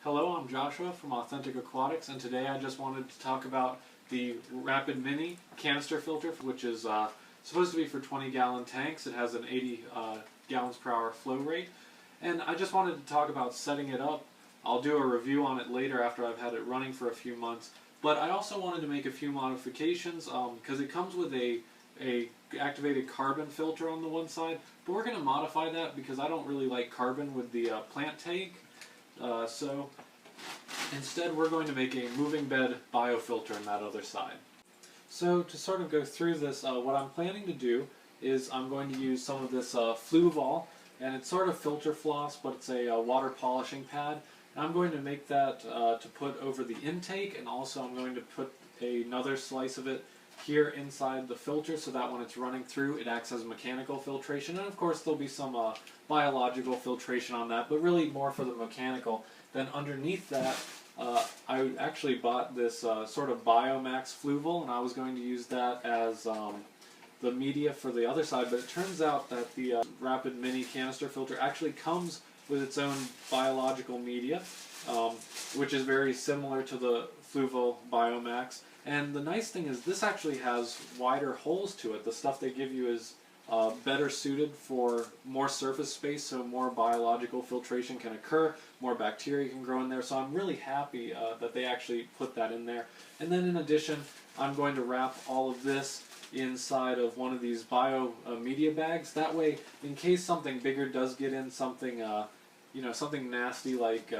Hello, I'm Joshua from Authentic Aquatics, and today I just wanted to talk about the Rapid Mini Canister Filter, which is supposed to be for 20-gallon tanks. It has an 80 gallons per hour flow rate, and I just wanted to talk about setting it up. I'll do a review on it later after I've had it running for a few months, but I also wanted to make a few modifications because it comes with a activated carbon filter on the one side, but we're going to modify that because I don't really like carbon with the plant tank. So instead we're going to make a moving bed biofilter on that other side. So to sort of go through this, what I'm planning to do is I'm going to use some of this Fluval, and it's sort of filter floss, but it's a water polishing pad. And I'm going to make that to put over the intake, and also I'm going to put another slice of it here inside the filter so that when it's running through it acts as mechanical filtration, and of course there'll be some biological filtration on that, but really more for the mechanical. Then underneath that I actually bought this sort of Biomax Fluval, and I was going to use that as the media for the other side, but it turns out that the Rapid Mini Canister Filter actually comes with its own biological media, which is very similar to the Fluval Biomax. And the nice thing is this actually has wider holes to it. The stuff they give you is better suited for more surface space, so more biological filtration can occur, more bacteria can grow in there. So I'm really happy that they actually put that in there. And then in addition, I'm going to wrap all of this inside of one of these bio media bags. That way, in case something bigger does get in, something something nasty like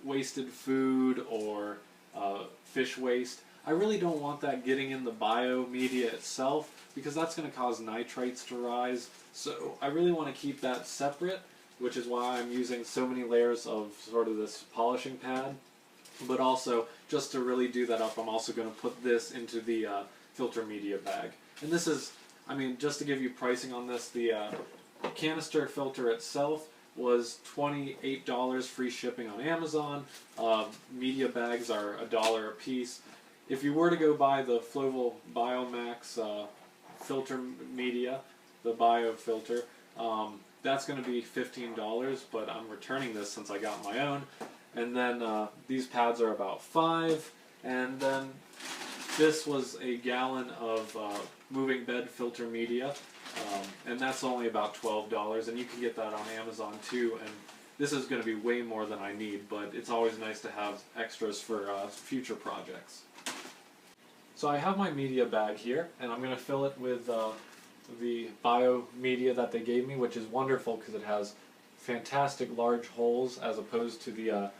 wasted food or fish waste, I really don't want that getting in the bio media itself, because that's going to cause nitrates to rise. So I really want to keep that separate, which is why I'm using so many layers of sort of this polishing pad. But also, just to really do that up, I'm also going to put this into the filter media bag. And this is, I mean, just to give you pricing on this, the canister filter itself was $28 free shipping on Amazon. Media bags are $1 a piece. If you were to go buy the Fluval Biomax filter media, the bio filter, that's going to be $15, but I'm returning this since I got my own. And then these pads are about $5, and then this was a gallon of moving bed filter media. And that's only about $12, and you can get that on Amazon too. And this is going to be way more than I need, but it's always nice to have extras for future projects. So I have my media bag here, and I'm going to fill it with the bio media that they gave me, which is wonderful because it has fantastic large holes as opposed to the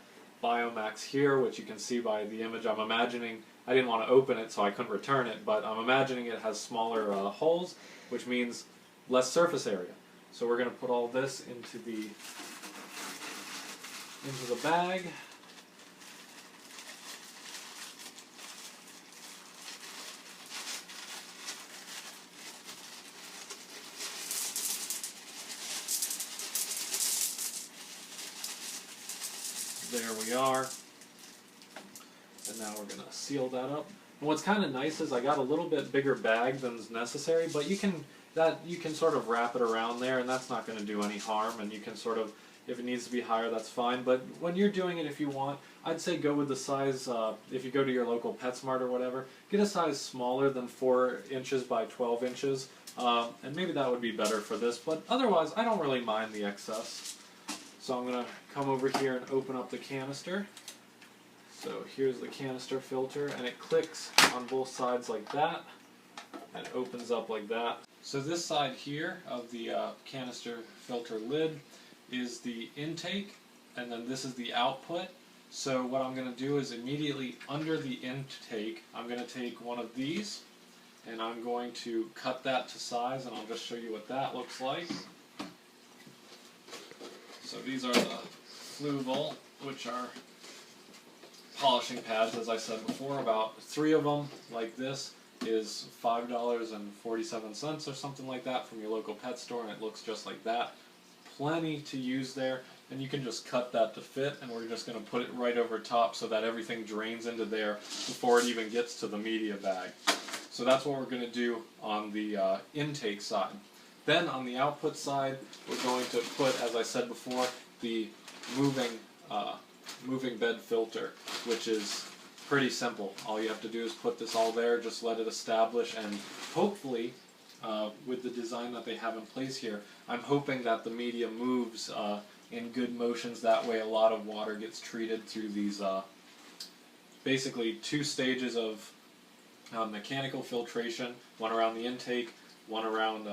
Biomax here, which you can see by the image. I'm imagining, I didn't want to open it so I couldn't return it, but I'm imagining it has smaller holes, which means less surface area. So we're going to put all this into the bag. There we are. And now we're going to seal that up. And what's kind of nice is I got a little bit bigger bag than is necessary, but you can sort of wrap it around there, and that's not going to do any harm. And you can sort of, if it needs to be higher, that's fine. But when you're doing it, if you want, I'd say go with the size, if you go to your local PetSmart or whatever, get a size smaller than 4 inches by 12 inches. And maybe that would be better for this, but otherwise I don't really mind the excess. So I'm going to come over here and open up the canister. So here's the canister filter, and it clicks on both sides like that, and it opens up like that. So this side here of the canister filter lid is the intake, and then this is the output. So what I'm going to do is immediately under the intake, I'm going to take one of these, and I'm going to cut that to size, and I'll just show you what that looks like. So these are the Fluval, which are polishing pads, as I said before. About 3 of them like this is $5.47 or something like that from your local pet store, and it looks just like that. Plenty to use there, and you can just cut that to fit, and we're just going to put it right over top so that everything drains into there before it even gets to the media bag. So that's what we're going to do on the intake side. Then on the output side, we're going to put, as I said before, the moving moving bed filter, which is pretty simple. All you have to do is put this all there, just let it establish, and hopefully, with the design that they have in place here, I'm hoping that the media moves in good motions. That way a lot of water gets treated through these basically two stages of mechanical filtration, one around the intake, one around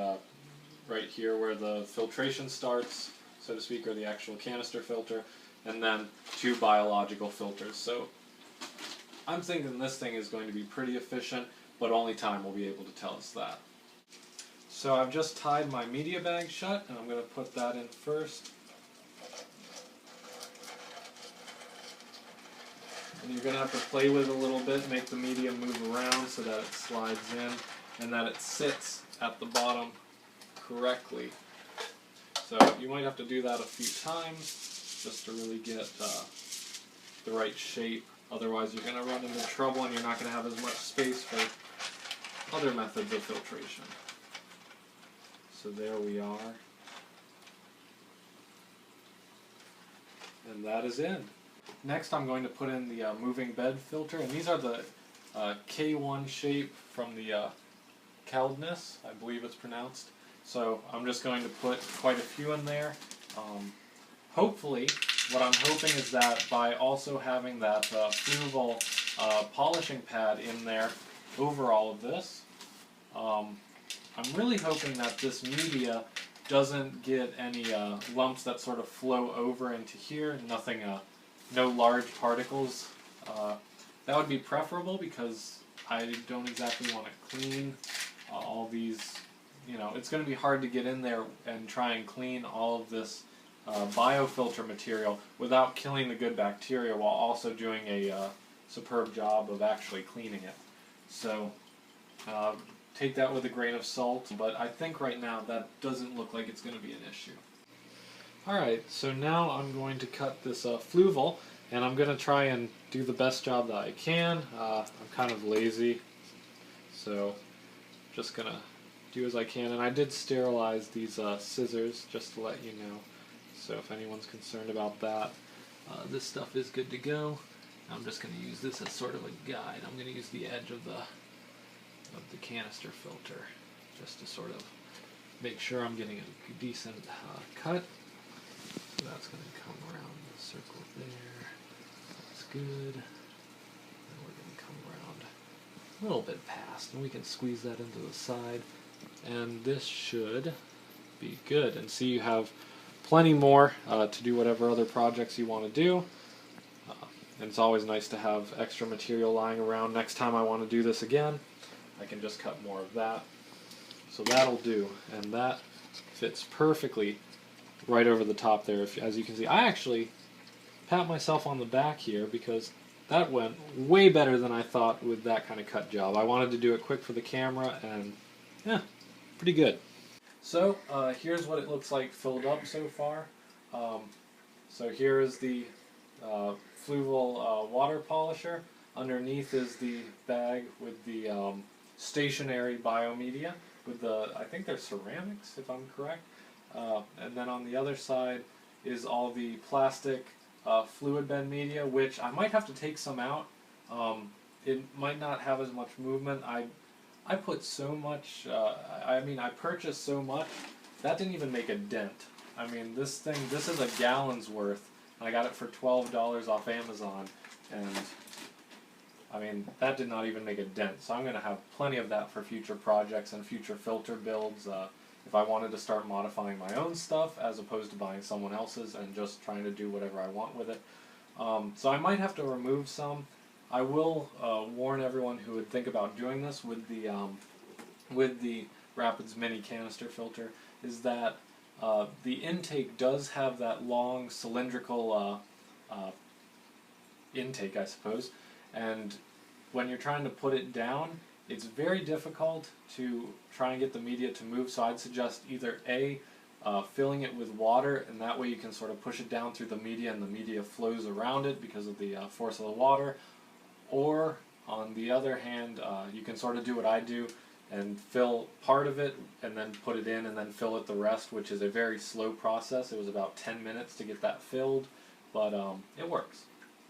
right here where the filtration starts, so to speak, or the actual canister filter, and then two biological filters. So I'm thinking this thing is going to be pretty efficient, but only time will be able to tell us that. So I've just tied my media bag shut, and I'm going to put that in first. And you're going to have to play with it a little bit, make the media move around so that it slides in and that it sits at the bottom correctly. So you might have to do that a few times just to really get the right shape. Otherwise you're going to run into trouble and you're not going to have as much space for other methods of filtration. So there we are. And that is in. Next I'm going to put in the moving bed filter, and these are the K1 shape from the Caldness, I believe it's pronounced. So I'm just going to put quite a few in there. Hopefully, what I'm hoping is that by also having that Fluval polishing pad in there over all of this, I'm really hoping that this media doesn't get any lumps that sort of flow over into here. Nothing, no large particles. That would be preferable because I don't exactly want to clean all these. You know, it's going to be hard to get in there and try and clean all of this biofilter material without killing the good bacteria while also doing a superb job of actually cleaning it. So take that with a grain of salt, but I think right now that doesn't look like it's going to be an issue. Alright, so now I'm going to cut this Fluval, and I'm going to try and do the best job that I can. I'm kind of lazy, so just going to do as I can. And I did sterilize these scissors, just to let you know. So if anyone's concerned about that, this stuff is good to go. I'm just going to use this as sort of a guide. I'm going to use the edge of the canister filter just to sort of make sure I'm getting a decent cut. So that's going to come around the circle there. That's good. And we're going to come around a little bit past, and we can squeeze that into the side. And this should be good. And see, you have plenty more to do whatever other projects you want to do. And it's always nice to have extra material lying around. Next time I want to do this again, I can just cut more of that. So that'll do. And that fits perfectly right over the top there. As you can see, I actually pat myself on the back here because that went way better than I thought with that kind of cut job. I wanted to do it quick for the camera, and yeah, pretty good. So here's what it looks like filled up so far. So here is the Fluval water polisher. Underneath is the bag with the stationary biomedia with the, I think they're ceramics if I'm correct. And then on the other side is all the plastic fluid bed media, which I might have to take some out. It might not have as much movement. I put so much, I mean, I purchased so much, that didn't even make a dent. I mean, this is a gallon's worth. I got it for $12 off Amazon, and I mean, that did not even make a dent. So I'm going to have plenty of that for future projects and future filter builds. If I wanted to start modifying my own stuff as opposed to buying someone else's and just trying to do whatever I want with it. So I might have to remove some. I will warn everyone who would think about doing this with the Rapids Mini Canister Filter is that the intake does have that long cylindrical intake, I suppose, and when you're trying to put it down, it's very difficult to try and get the media to move. So I'd suggest either filling it with water, and that way you can sort of push it down through the media and the media flows around it because of the force of the water. Or on the other hand, you can sort of do what I do and fill part of it and then put it in and then fill it the rest, which is a very slow process. It was about 10 minutes to get that filled, but it works.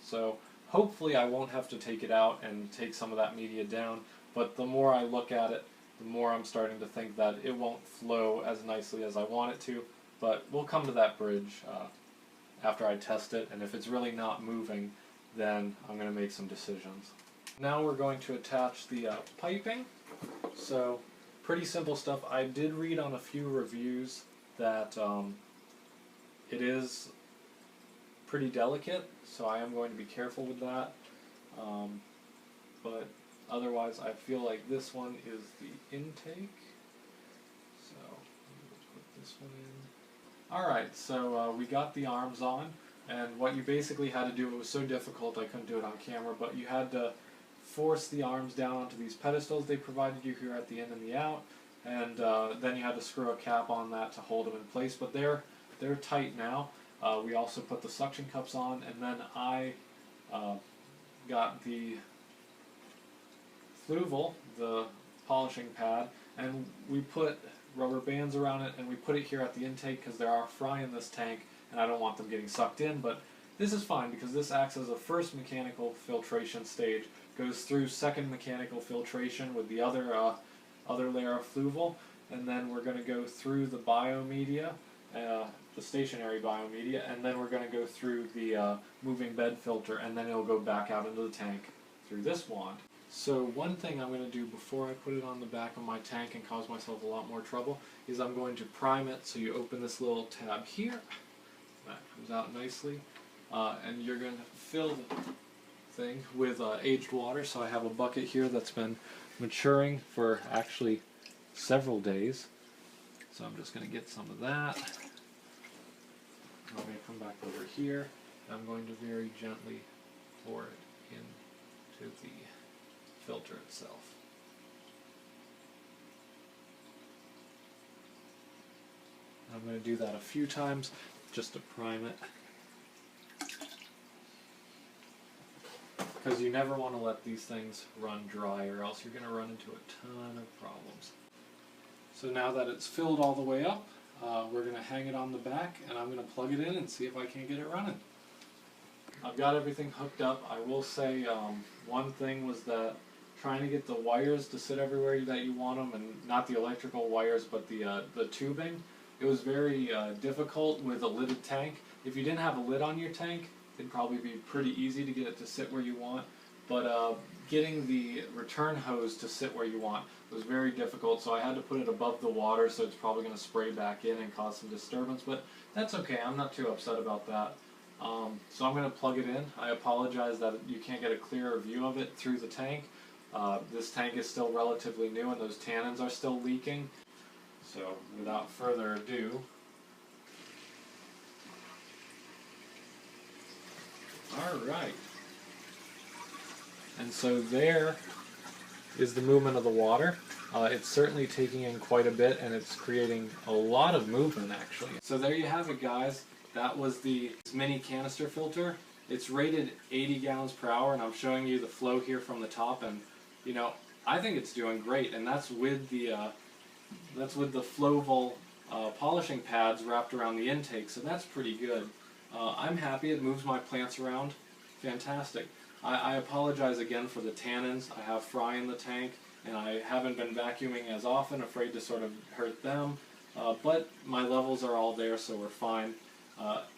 So hopefully I won't have to take it out and take some of that media down, but the more I look at it, the more I'm starting to think that it won't flow as nicely as I want it to, but we'll come to that bridge after I test it, and if it's really not moving, then I'm going to make some decisions. Now we're going to attach the piping. So pretty simple stuff. I did read on a few reviews that it is pretty delicate, so I am going to be careful with that. But otherwise, I feel like this one is the intake. So we'll put this one in. Alright, so we got the arms on, and what you basically had to do, it was so difficult I couldn't do it on camera, but you had to force the arms down onto these pedestals they provided you here at the in and the out, and then you had to screw a cap on that to hold them in place, but they're tight now. We also put the suction cups on, and then I got the fluval, the polishing pad, and we put rubber bands around it, and we put it here at the intake because there are fry in this tank and I don't want them getting sucked in, but this is fine because this acts as a first mechanical filtration stage, goes through second mechanical filtration with the other layer of fluval, and then we're going to go through the biomedia, the stationary biomedia, and then we're going to go through the moving bed filter, and then it'll go back out into the tank through this wand. So one thing I'm going to do before I put it on the back of my tank and cause myself a lot more trouble is I'm going to prime it. So you open this little tab here, that comes out nicely, and you're going to fill the thing with aged water. So I have a bucket here that's been maturing for actually several days. So I'm just going to get some of that. I'm going to come back over here, and I'm going to very gently pour it into the filter itself. I'm going to do that a few times just to prime it, because you never want to let these things run dry or else you're going to run into a ton of problems. So now that it's filled all the way up, we're going to hang it on the back, and I'm going to plug it in and see if I can get it running. I've got everything hooked up. I will say one thing was that trying to get the wires to sit everywhere that you want them, and not the electrical wires but the tubing, it was very difficult with a lidded tank. If you didn't have a lid on your tank, it'd probably be pretty easy to get it to sit where you want, but getting the return hose to sit where you want was very difficult, so I had to put it above the water, so it's probably going to spray back in and cause some disturbance, but that's okay. I'm not too upset about that. So I'm going to plug it in. I apologize that you can't get a clearer view of it through the tank. This tank is still relatively new and those tannins are still leaking. So without further ado, alright. And so there is the movement of the water. It's certainly taking in quite a bit, and it's creating a lot of movement actually. So there you have it, guys. That was the mini canister filter. It's rated 80 gallons per hour, and I'm showing you the flow here from the top, and you know, I think it's doing great, and that's with the Flowvol polishing pads wrapped around the intake, so that's pretty good. I'm happy. It moves my plants around. Fantastic. I apologize again for the tannins. I have fry in the tank, and I haven't been vacuuming as often, afraid to sort of hurt them, but my levels are all there, so we're fine.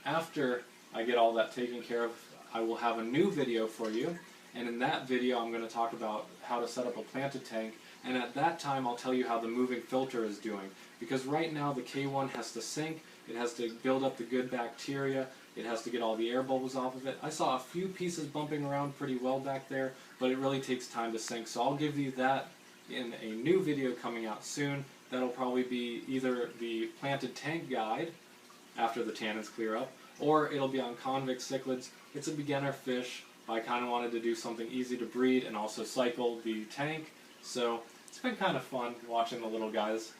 After I get all that taken care of, I will have a new video for you, and in that video I'm going to talk about how to set up a planted tank, and at that time I'll tell you how the moving filter is doing, because right now the K1 has to sink, it has to build up the good bacteria, it has to get all the air bubbles off of it. I saw a few pieces bumping around pretty well back there, but it really takes time to sink, so I'll give you that in a new video coming out soon. That'll probably be either the planted tank guide after the tannins clear up, or it'll be on convict cichlids. It's a beginner fish. I kind of wanted to do something easy to breed and also cycle the tank, so it's been kind of fun watching the little guys.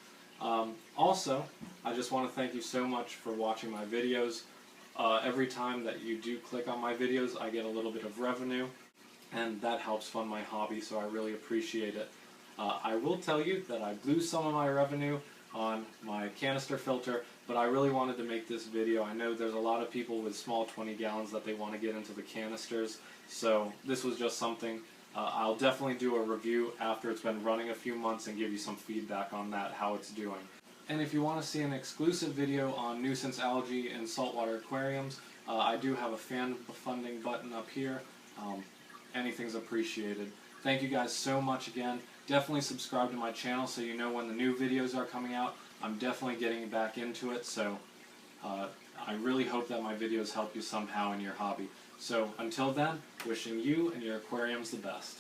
Also, I just want to thank you so much for watching my videos. Every time that you do click on my videos, I get a little bit of revenue, and that helps fund my hobby, so I really appreciate it. I will tell you that I blew some of my revenue on my canister filter, but I really wanted to make this video. I know there's a lot of people with small 20 gallons that they want to get into the canisters, so this was just something. I'll definitely do a review after it's been running a few months and give you some feedback on that, how it's doing. And if you want to see an exclusive video on nuisance algae and saltwater aquariums, I do have a fan funding button up here. Anything's appreciated. Thank you guys so much again. Definitely subscribe to my channel so you know when the new videos are coming out. I'm definitely getting back into it, so I really hope that my videos help you somehow in your hobby. So until then, wishing you and your aquariums the best.